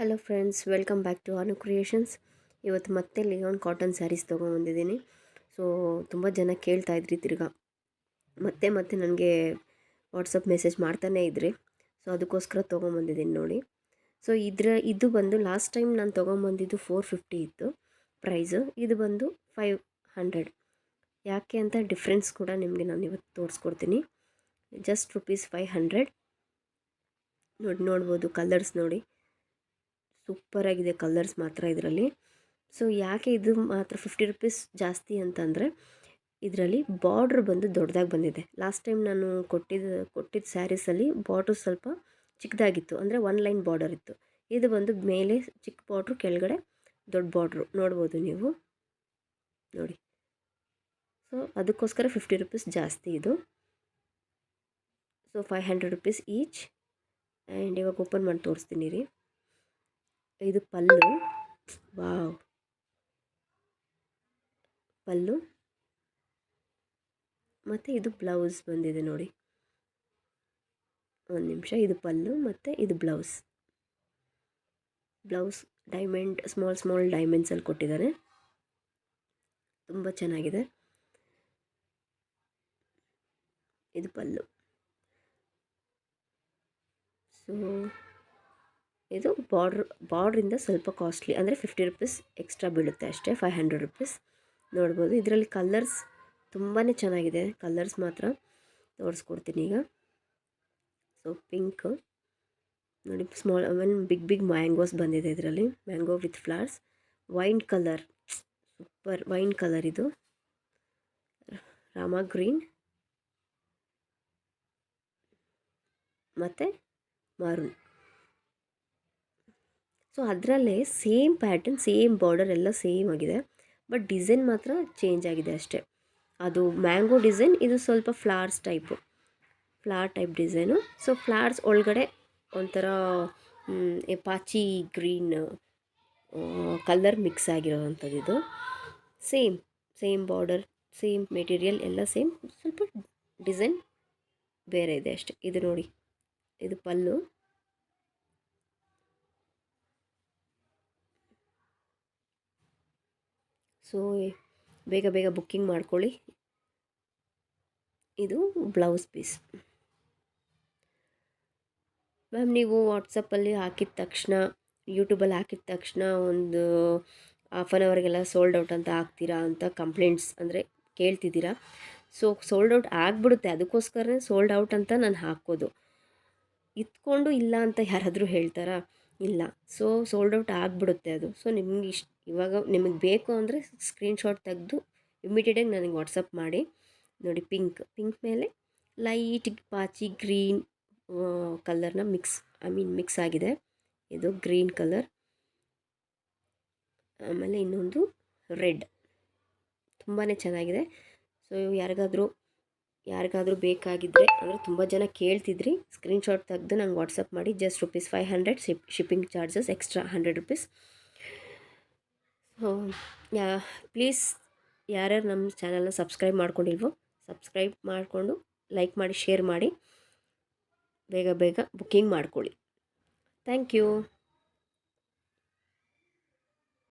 Hello friends, welcome back to Anu creations. ಇವತ್ತು ಮತ್ತೆ ಲಿಯೋನ್ ಕಾಟನ್ ಸ್ಯಾರೀಸ್ ತೊಗೊಂಬಂದಿದ್ದೀನಿ. ಸೊ ತುಂಬ ಜನ ಕೇಳ್ತಾ ಇದ್ರಿ ತಿರ್ಗಾ ಮತ್ತೆ ಮತ್ತೆ ನನಗೆ ವಾಟ್ಸಪ್ ಮೆಸೇಜ್ ಮಾಡ್ತಾನೇ ಇದ್ರಿ. ಸೊ ಅದಕ್ಕೋಸ್ಕರ ತೊಗೊಂಬಂದಿದ್ದೀನಿ ನೋಡಿ. ಸೊ ಇದು ಬಂದು ಲಾಸ್ಟ್ ಟೈಮ್ ನಾನು ತೊಗೊಂಬಂದಿದ್ದು 450 ಇತ್ತು ಪ್ರೈಸು. ಇದು ಬಂದು 500. ಯಾಕೆ ಅಂತ ಡಿಫ್ರೆನ್ಸ್ ಕೂಡ ನಿಮಗೆ ನಾನು ಇವತ್ತು ತೋರಿಸ್ಕೊಡ್ತೀನಿ. ಜಸ್ಟ್ ₹500 ನೋಡ್ಬೋದು. ಕಲರ್ಸ್ ನೋಡಿ, ಸೂಪರಾಗಿದೆ ಕಲರ್ಸ್ ಮಾತ್ರ ಇದರಲ್ಲಿ. ಸೊ ಯಾಕೆ ಇದು ಮಾತ್ರ ₹50 ಜಾಸ್ತಿ ಅಂತಂದರೆ, ಇದರಲ್ಲಿ ಬಾರ್ಡ್ರ್ ಬಂದು ದೊಡ್ಡದಾಗಿ ಬಂದಿದೆ. ಲಾಸ್ಟ್ ಟೈಮ್ ನಾನು ಕೊಟ್ಟಿದ್ದ ಸ್ಯಾರೀಸಲ್ಲಿ ಬಾರ್ಡ್ರ್ ಸ್ವಲ್ಪ ಚಿಕ್ಕದಾಗಿತ್ತು, ಅಂದರೆ 1 ಲೈನ್ ಬಾರ್ಡರ್ ಇತ್ತು. ಇದು ಬಂದು ಮೇಲೆ ಚಿಕ್ಕ ಬಾರ್ಡ್ರು, ಕೆಳಗಡೆ ದೊಡ್ಡ ಬಾರ್ಡ್ರು ನೋಡ್ಬೋದು ನೀವು ನೋಡಿ. ಸೊ ಅದಕ್ಕೋಸ್ಕರ ₹50 ಜಾಸ್ತಿ ಇದು. So ₹500 each. ಆ್ಯಂಡ್ ಇವಾಗ ಓಪನ್ ಮಾಡಿ ತೋರಿಸ್ತೀನಿ ರೀ. ಇದು ಪಲ್ಲು. ವಾವ್, ಪಲ್ಲು ಮತ್ತು ಇದು ಬ್ಲೌಸ್ ಬಂದಿದೆ ನೋಡಿ. ಒಂದು ನಿಮಿಷ, ಇದು ಪಲ್ಲು ಮತ್ತು ಇದು ಬ್ಲೌಸ್ ಡೈಮಂಡ್, ಸ್ಮಾಲ್ ಡೈಮಂಡ್ಸಲ್ಲಿ ಕೊಟ್ಟಿದ್ದಾರೆ. ತುಂಬ ಚೆನ್ನಾಗಿದೆ. ಇದು ಪಲ್ಲು. ಸೊ ಇದು ಬಾರ್ಡ್ರಿಂದ ಸ್ವಲ್ಪ ಕಾಸ್ಟ್ಲಿ, ಅಂದರೆ ₹50 ಎಕ್ಸ್ಟ್ರಾ ಬೀಳುತ್ತೆ ಅಷ್ಟೇ. ₹500 ನೋಡ್ಬೋದು. ಇದರಲ್ಲಿ ಕಲರ್ಸ್ ತುಂಬಾ ಚೆನ್ನಾಗಿದೆ. ಕಲರ್ಸ್ ಮಾತ್ರ ತೋರಿಸ್ಕೊಡ್ತೀನಿ ಈಗ. ಸೊ ಪಿಂಕ್ ನೋಡಿ, ಬಿಗ್ ಮ್ಯಾಂಗೋಸ್ ಬಂದಿದೆ ಇದರಲ್ಲಿ. Mango with flowers. Wine colour, super wine colour. ಇದು ರಾಮಾ ಗ್ರೀನ್ ಮತ್ತು ಮಾರೂನ್. ಸೊ ಅದರಲ್ಲೇ ಸೇಮ್ ಪ್ಯಾಟರ್ನ್, ಸೇಮ್ ಬಾರ್ಡರ್ ಎಲ್ಲ ಸೇಮ್ ಆಗಿದೆ, ಬಟ್ ಡಿಸೈನ್ ಮಾತ್ರ ಚೇಂಜ್ ಆಗಿದೆ ಅಷ್ಟೇ. ಅದು ಮ್ಯಾಂಗೋ ಡಿಸೈನ್, ಇದು ಸ್ವಲ್ಪ flower type design. So flowers ಒಳಗಡೆ ಒಂಥರ ಪಾಚಿ ಗ್ರೀನ್ ಕಲರ್ ಮಿಕ್ಸ್ ಆಗಿರೋವಂಥದ್ದು. ಇದು ಸೇಮ್ ಬಾರ್ಡರ್, ಸೇಮ್ ಮೆಟೀರಿಯಲ್ ಎಲ್ಲ ಸೇಮ್, ಸ್ವಲ್ಪ ಡಿಸೈನ್ ಬೇರೆ ಇದೆ ಅಷ್ಟೇ. ಇದು ನೋಡಿ, ಇದು ಪಲ್ಲು. ಸೊ ಬೇಗ ಬುಕ್ಕಿಂಗ್ ಮಾಡ್ಕೊಳ್ಳಿ. ಇದು ಬ್ಲೌಸ್ ಪೀಸ್. ಮ್ಯಾಮ್, ನೀವು ವಾಟ್ಸಪ್ಪಲ್ಲಿ ಹಾಕಿದ ತಕ್ಷಣ, ಯೂಟ್ಯೂಬಲ್ಲಿ ಹಾಕಿದ ತಕ್ಷಣ ಒಂದು ಹಾಫ್ ಆನ್ ಅವರ್ಗೆಲ್ಲ ಸೋಲ್ಡ್ ಔಟ್ ಅಂತ ಹಾಕ್ತೀರಾ ಅಂತ ಕಂಪ್ಲೇಂಟ್ಸ್ ಅಂದರೆ ಕೇಳ್ತಿದ್ದೀರಾ. ಸೊ ಸೋಲ್ಡ್ ಔಟ್ ಆಗಿಬಿಡುತ್ತೆ, ಅದಕ್ಕೋಸ್ಕರ ಸೋಲ್ಡ್ ಔಟ್ ಅಂತ ನಾನು ಹಾಕೋದು. ಇತ್ಕೊಂಡು ಇಲ್ಲ ಅಂತ ಯಾರಾದರೂ ಹೇಳ್ತಾರಾ? ಇಲ್ಲ. ಸೊ ಸೋಲ್ಡ್ ಔಟ್ ಆಗಿಬಿಡುತ್ತೆ ಅದು. ಸೊ ನಿಮ್ಗೆ ಇವಾಗ ನಿಮಗೆ ಬೇಕು ಅಂದರೆ ಸ್ಕ್ರೀನ್ಶಾಟ್ ತೆಗೆದು ಇಮಿಡಿಯೇಟಾಗಿ ನನಗೆ ವಾಟ್ಸಪ್ ಮಾಡಿ. ನೋಡಿ, ಪಿಂಕ್ ಮೇಲೆ ಲೈಟ್ ಪಾಚಿ ಗ್ರೀನ್ ಕಲರ್ನ ಮಿಕ್ಸ್ ಆಗಿದೆ. ಇದು ಗ್ರೀನ್ ಕಲರ್, ಆಮೇಲೆ ಇನ್ನೊಂದು ರೆಡ್. ತುಂಬಾ ಚೆನ್ನಾಗಿದೆ. ಸೊ ಯಾರಿಗಾದರೂ ಬೇಕಾಗಿದ್ದರೆ, ಅಂದರೆ ತುಂಬ ಜನ ಕೇಳ್ತಿದ್ರಿ, ಸ್ಕ್ರೀನ್ಶಾಟ್ ತೆಗೆದು ನಂಗೆ ವಾಟ್ಸಪ್ ಮಾಡಿ. Just ₹500 shipping charges extra ₹100. So please, ಯಾರ್ಯಾರು ನಮ್ಮ ಚಾನಲ್ನ ಸಬ್ಸ್ಕ್ರೈಬ್ ಮಾಡ್ಕೊಂಡಿಲ್ವೋ ಸಬ್ಸ್ಕ್ರೈಬ್ ಮಾಡಿಕೊಂಡು ಲೈಕ್ ಮಾಡಿ, ಶೇರ್ ಮಾಡಿ, ಬೇಗ ಬುಕ್ಕಿಂಗ್ ಮಾಡ್ಕೊಳ್ಳಿ. Thank you.